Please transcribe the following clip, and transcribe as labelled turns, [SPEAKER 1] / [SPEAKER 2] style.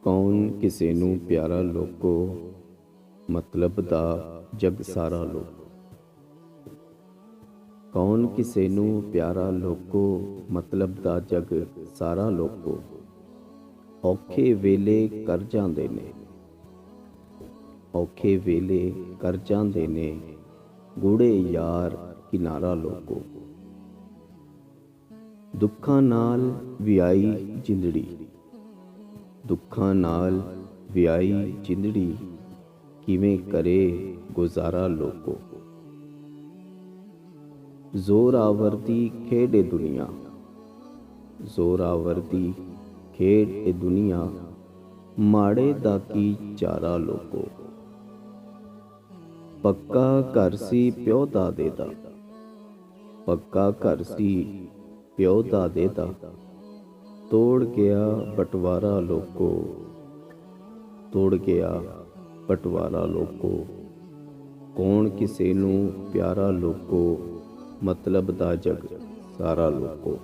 [SPEAKER 1] ਕੌਣ ਕਿਸੇ ਨੂੰ ਪਿਆਰਾ ਲੋਕੋ, ਮਤਲਬ ਦਾ ਜਗ ਸਾਰਾ ਲੋਕੋ। ਕੌਣ ਕਿਸੇ ਨੂੰ ਪਿਆਰਾ ਲੋਕੋ, ਮਤਲਬ ਦਾ ਜਗ ਸਾਰਾ ਲੋਕੋ। ਔਖੇ ਵੇਲੇ ਕਰ ਜਾਂਦੇ ਨੇ, ਔਖੇ ਵੇਲੇ ਕਰ ਜਾਂਦੇ ਨੇ, ਗੂੜੇ ਯਾਰ ਕਿਨਾਰਾ ਲੋਕੋ। ਦੁੱਖਾਂ ਨਾਲ ਵਿਆਹੀ ਜਿੰਦੜੀ, ਦੁੱਖਾਂ ਨਾਲ ਵਿਆਹੀ ਜਿੰਦੜੀ, ਕਿਵੇਂ ਕਰੇ ਗੁਜ਼ਾਰਾ ਲੋਕੋ। ਜ਼ੋਰਾਵਰ ਦੀ ਖੇਡ ਏ ਦੁਨੀਆ, ਜ਼ੋਰਾਵਰ ਦੀ ਖੇਡ ਏ ਦੁਨੀਆ, ਮਾੜੇ ਦਾ ਕੀ ਚਾਰਾ ਲੋਕੋ। ਪੱਕਾ ਘਰ ਸੀ ਪਿਓ ਦਾਦੇ ਦਾ, ਪੱਕਾ ਘਰ ਸੀ ਪਿਓ ਦਾਦੇ ਦਾ, ਤੋੜ ਗਿਆ ਬਟਵਾਰਾ ਲੋਕੋ, ਤੋੜ ਗਿਆ ਬਟਵਾਰਾ ਲੋਕੋ। ਕੌਣ ਕਿਸੇ ਨੂੰ ਪਿਆਰਾ ਲੋਕੋ, ਮਤਲਬ ਦਾ ਜਗ ਸਾਰਾ ਲੋਕੋ।